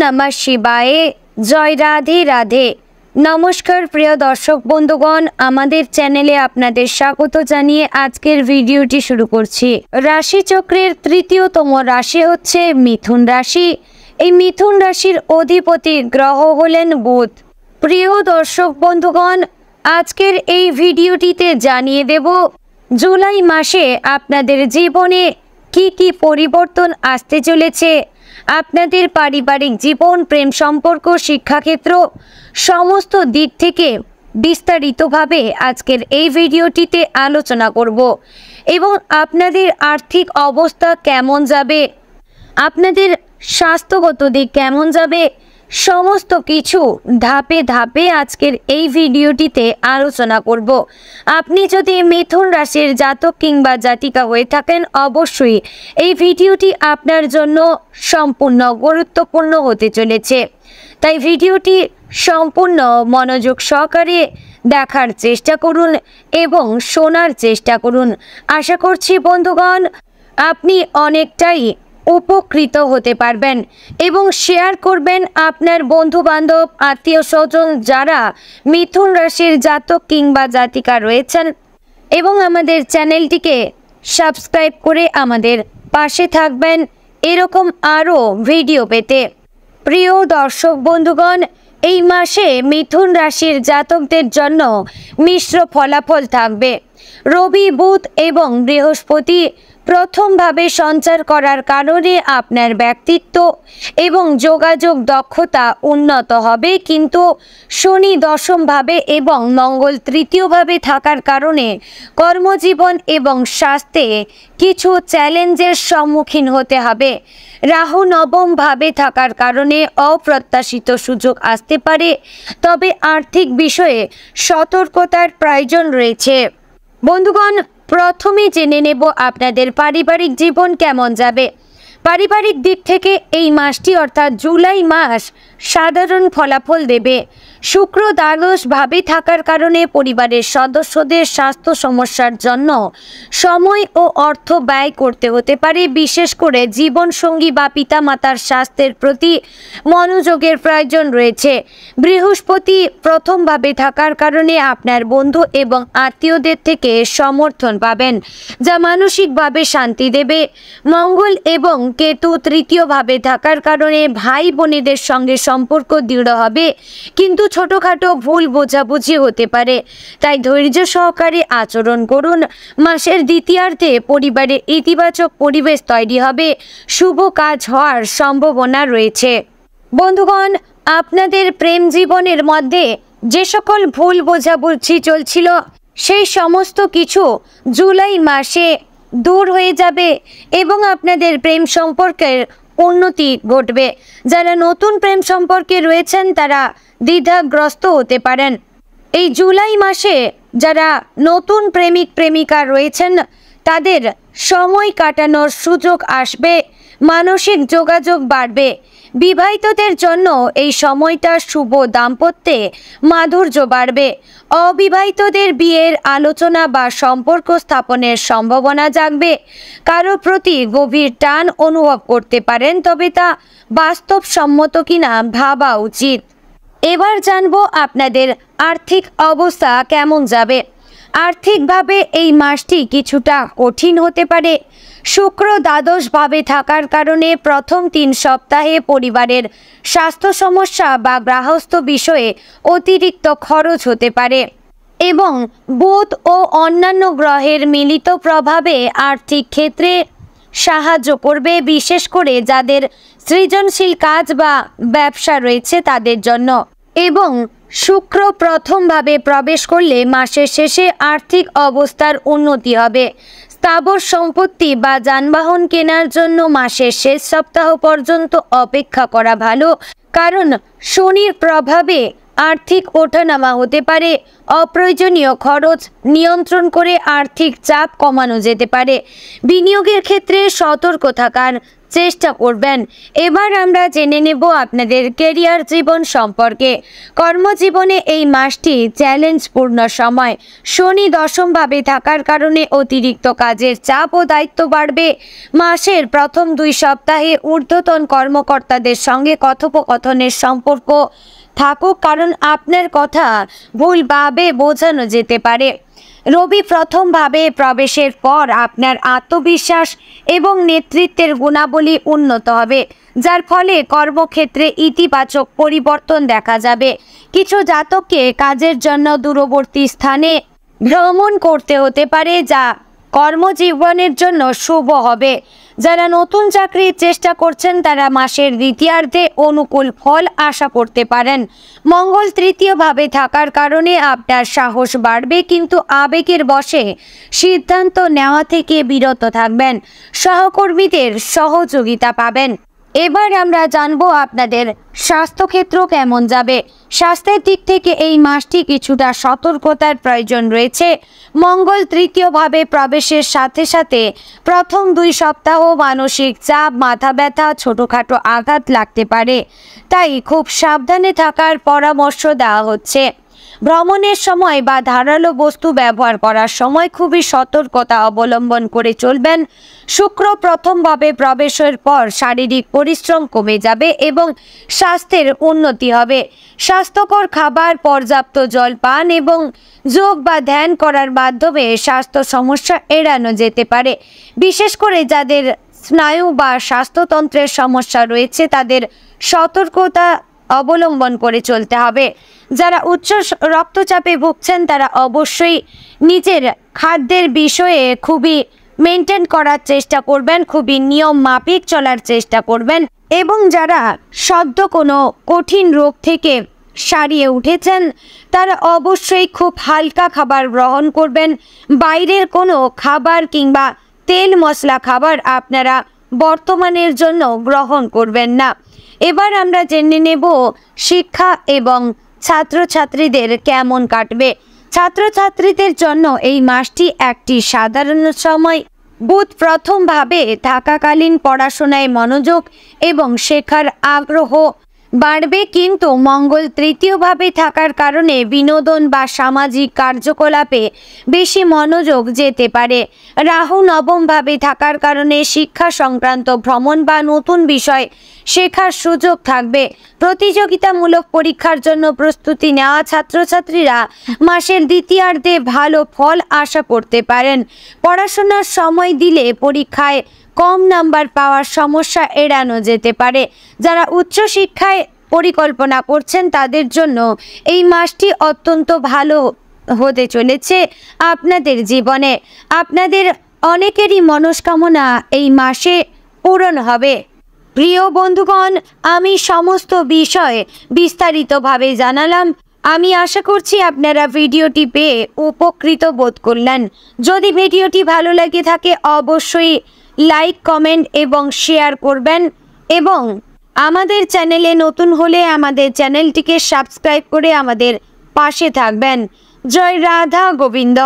नमः शिवाय। जय राधे राधे। नमस्कार प्रिय दर्शक बंधुगण, आमादेर चैनेले आपनादेर स्वागत जानिए आजकेर भिडियोटी शुरू करछि। राशि चक्रेर तृतीयतम राशि हच्छे मिथुन राशि। এই মিথুন রাশির অধিপতি গ্রহ হলেন বুধ। প্রিয় দর্শক বন্ধুগণ, আজকের এই ভিডিওটিতে জানিয়ে দেব জুলাই মাসে আপনাদের জীবনে কি কি পরিবর্তন আসতে চলেছে। আপনাদের পারিবারিক জীবন, প্রেম সম্পর্ক, শিক্ষাক্ষেত্র সমস্ত দিক থেকে বিস্তারিতভাবে আজকের এই ভিডিওটিতে আলোচনা করব এবং আপনাদের আর্থিক অবস্থা কেমন যাবে, আপনাদের স্বাস্থ্যগত দিক কেমন যাবে, সমস্ত কিছু ধাপে ধাপে আজকের এই ভিডিওটিতে আলোচনা করব। আপনি যদি মিথুন রাশির জাতক কিংবা জাতিকা হয়ে থাকেন, অবশ্যই এই ভিডিওটি আপনার জন্য সম্পূর্ণ গুরুত্বপূর্ণ হতে চলেছে। তাই ভিডিওটি সম্পূর্ণ মনোযোগ সহকারে দেখার চেষ্টা করুন এবং শোনার চেষ্টা করুন। আশা করছি বন্ধুগণ আপনি অনেকটাই উপকৃত হতে পারবেন এবং শেয়ার করবেন আপনার বন্ধু বান্ধব, আত্মীয় স্বজন যারা মিথুন রাশির জাতক কিংবা জাতিকা রয়েছেন এবং আমাদের চ্যানেলটিকে সাবস্ক্রাইব করে আমাদের পাশে থাকবেন এরকম আরও ভিডিও পেতে। প্রিয় দর্শক বন্ধুগণ, এই মাসে মিথুন রাশির জাতকদের জন্য মিশ্র ফলাফল থাকবে। রবি, বুধ এবং বৃহস্পতি প্রথমভাবে সঞ্চার করার কারণে আপনার ব্যক্তিত্ব এবং যোগাযোগ দক্ষতা উন্নত হবে, কিন্তু শনি দশমভাবে এবং মঙ্গল তৃতীয়ভাবে থাকার কারণে কর্মজীবন এবং স্বাস্থ্যে কিছু চ্যালেঞ্জের সম্মুখীন হতে হবে। রাহু নবমভাবে থাকার কারণে অপ্রত্যাশিত সুযোগ আসতে পারে, তবে আর্থিক বিষয়ে সতর্কতার প্রয়োজন রয়েছে। বন্ধুগণ, প্রথমে জেনে নেব আপনাদের পারিবারিক জীবন কেমন যাবে। পারিবারিক দিক থেকে এই মাসটি অর্থাৎ জুলাই মাস সাধারণ ফলাফল দেবে। শুক্র দ্বাদশভাবে থাকার কারণে পরিবারের সদস্যদের স্বাস্থ্য সমস্যার জন্য সময় ও অর্থ ব্যয় করতে হতে পারে। বিশেষ করে জীবনসঙ্গী বা পিতামাতার স্বাস্থ্যের প্রতি মনোযোগের প্রয়োজন রয়েছে। বৃহস্পতি প্রথমভাবে থাকার কারণে আপনার বন্ধু এবং আত্মীয়দের থেকে সমর্থন পাবেন, যা মানসিকভাবে শান্তি দেবে। মঙ্গল এবং কেতু তৃতীয়ভাবে থাকার কারণে ভাই বোনেদের সঙ্গে সম্পর্ক দৃঢ় হবে, কিন্তু ছোটখাটো ভুল বোঝাবুঝি হতে পারে, তাই ধৈর্য সহকারে আচরণ করুন। মাসের দ্বিতীয়ার্ধে পরিবারে ইতিবাচক পরিবেশ তৈরি হবে, শুভ কাজ হওয়ার সম্ভাবনা রয়েছে। বন্ধুগণ, আপনাদের প্রেম জীবনের মধ্যে যে সকল ভুল বোঝাবুঝি চলছিল সেই সমস্ত কিছু জুলাই মাসে দূর হয়ে যাবে এবং আপনাদের প্রেম সম্পর্কের উন্নতি ঘটবে। যারা নতুন প্রেম সম্পর্কে রয়েছেন তারা দ্বিধাগ্রস্ত হতে পারেন। এই জুলাই মাসে যারা নতুন প্রেমিক প্রেমিকা রয়েছেন তাদের সময় কাটানোর সুযোগ আসবে, মানসিক যোগাযোগ বাড়বে। বিবাহিতদের জন্য এই সময়টা শুভ দাম্পত্যে মাধুর্য বাড়বে। অবিবাহিতদের বিয়ের আলোচনা বা সম্পর্ক স্থাপনের সম্ভাবনা জাগবে। কারো প্রতি গভীর টান অনুভব করতে পারেন, তবে তা বাস্তবসম্মত কিনা ভাবা উচিত। এবার জানবো আপনাদের আর্থিক অবস্থা কেমন যাবে। আর্থিকভাবে এই মাসটি কিছুটা কঠিন হতে পারে। শুক্র দ্বাদশভাবে থাকার কারণে প্রথম 3 সপ্তাহে পরিবারের স্বাস্থ্য সমস্যা বা গৃহস্থ বিষয়ে অতিরিক্ত খরচ হতে পারে এবং বুধ ও অন্যান্য গ্রহের মিলিত প্রভাবে আর্থিক ক্ষেত্রে সাহায্য করবে, বিশেষ করে যাদের সৃজনশীল কাজ বা ব্যবসা রয়েছে তাদের জন্য। এবং শুক্র প্রথমভাবে প্রবেশ করলে মাসের শেষে আর্থিক অবস্থার উন্নতি হবে। স্থাবর সম্পত্তি বা যানবাহন কেনার জন্য মাসের শেষ সপ্তাহ পর্যন্ত অপেক্ষা করা ভালো, কারণ শনির প্রভাবে আর্থিক ওঠানামা হতে পারে। অপ্রয়োজনীয় খরচ নিয়ন্ত্রণ করে আর্থিক চাপ কমানো যেতে পারে। বিনিয়োগের ক্ষেত্রে সতর্ক থাকার চেষ্টা করবেন। এবার আমরা জেনে নেব আপনাদের কেরিয়ার জীবন সম্পর্কে। কর্মজীবনে এই মাসটি চ্যালেঞ্জপূর্ণ সময়। শনি দশমভাবে থাকার কারণে অতিরিক্ত কাজের চাপ ও দায়িত্ব বাড়বে। মাসের প্রথম 2 সপ্তাহে ঊর্ধ্বতন কর্মকর্তাদের সঙ্গে কথোপকথনের সম্পর্ক থাকুক, কারণ আপনার কথা ভুলভাবে বোঝানো যেতে পারে। রবি প্রথমভাবে প্রবেশের পর আপনার আত্মবিশ্বাস এবং নেতৃত্বের গুণাবলী উন্নত হবে, যার ফলে কর্মক্ষেত্রে ইতিবাচক পরিবর্তন দেখা যাবে। কিছু জাতককে কাজের জন্য দূরবর্তী স্থানে ভ্রমণ করতে হতে পারে, যা কর্মজীবনের জন্য শুভ হবে। যারা নতুন চাকরির চেষ্টা করছেন তারা মাসের দ্বিতীয়ার্ধে অনুকূল ফল আশা করতে পারেন। মঙ্গল তৃতীয়ভাবে থাকার কারণে আপনার সাহস বাড়বে, কিন্তু আবেগের বশে সিদ্ধান্ত নেওয়া থেকে বিরত থাকবেন। সহকর্মীদের সহযোগিতা পাবেন। এবার আমরা জানবো আপনাদের স্বাস্থ্যক্ষেত্র কেমন যাবে। স্বাস্থ্যের দিক থেকে এই মাসটি কিছুটা সতর্কতার প্রয়োজন রয়েছে। মঙ্গল তৃতীয়ভাবে প্রবেশের সাথে সাথে প্রথম 2 সপ্তাহ মানসিক চাপ, মাথা ব্যথা, ছোটোখাটো আঘাত লাগতে পারে, তাই খুব সাবধানে থাকার পরামর্শ দেওয়া হচ্ছে। ভ্রমণের সময় বা ধারালো বস্তু ব্যবহার করার সময় খুবই সতর্কতা অবলম্বন করে চলবেন। শুক্র প্রথমভাবে প্রবেশের পর শারীরিক পরিশ্রম কমে যাবে এবং স্বাস্থ্যের উন্নতি হবে। স্বাস্থ্যকর খাবার, পর্যাপ্ত জল পান এবং যোগ বা ধ্যান করার মাধ্যমে স্বাস্থ্য সমস্যা এড়ানো যেতে পারে। বিশেষ করে যাদের স্নায়ু বা স্বাস্থ্যতন্ত্রের সমস্যা রয়েছে তাদের সতর্কতা অবলম্বন করে চলতে হবে। যারা উচ্চ রক্তচাপে ভুগছেন তারা অবশ্যই নিজের খাদ্যের বিষয়ে খুবই মেনটেন করার চেষ্টা করবেন, খুবই নিয়ম মাফিক চলার চেষ্টা করবেন। এবং যারা সদ্য কোনো কঠিন রোগ থেকে সারিয়ে উঠেছেন তারা অবশ্যই খুব হালকা খাবার গ্রহণ করবেন। বাইরের কোনো খাবার কিংবা তেল মশলা খাবার আপনারা বর্তমানের জন্য গ্রহণ করবেন না। এবার আমরা জেনে নেব শিক্ষা এবং ছাত্রছাত্রীদের কেমন কাটবে। ছাত্রছাত্রীদের জন্য এই মাসটি একটি সাধারণ সময়। বুধ প্রথমভাবে থাকাকালীন পড়াশোনায় মনোযোগ এবং শেখার আগ্রহ বাড়বে, কিন্তু মঙ্গল তৃতীয়ভাবে থাকার কারণে বিনোদন বা সামাজিক কার্যকলাপে বেশি মনোযোগ যেতে পারে। রাহু নবমভাবে থাকার কারণে শিক্ষা সংক্রান্ত ভ্রমণ বা নতুন বিষয় শেখার সুযোগ থাকবে। প্রতিযোগিতামূলক পরীক্ষার জন্য প্রস্তুতি নেওয়া ছাত্রছাত্রীরা মাসের দ্বিতীয়ার্ধে ভালো ফল আশা করতে পারেন। পড়াশোনার সময় দিলে পরীক্ষায় কম নাম্বার পাওয়ার সমস্যা এড়ানো যেতে পারে। যারা উচ্চশিক্ষায় পরিকল্পনা করছেন তাদের জন্য এই মাসটি অত্যন্ত ভালো হতে চলেছে। আপনাদের জীবনে আপনাদের অনেকেরই মনস্কামনা এই মাসে পূরণ হবে। প্রিয় বন্ধুগণ, আমি সমস্ত বিষয়ে বিস্তারিতভাবে জানালাম। আমি আশা করছি আপনারা ভিডিওটি পেয়ে উপকৃত বোধ করলেন। যদি ভিডিওটি ভালো লাগে থাকে অবশ্যই লাইক, কমেন্ট এবং শেয়ার করবেন এবং আমাদের চ্যানেলে নতুন হলে আমাদের চ্যানেলটিকে সাবস্ক্রাইব করে আমাদের পাশে থাকবেন। জয় রাধা গোবিন্দ।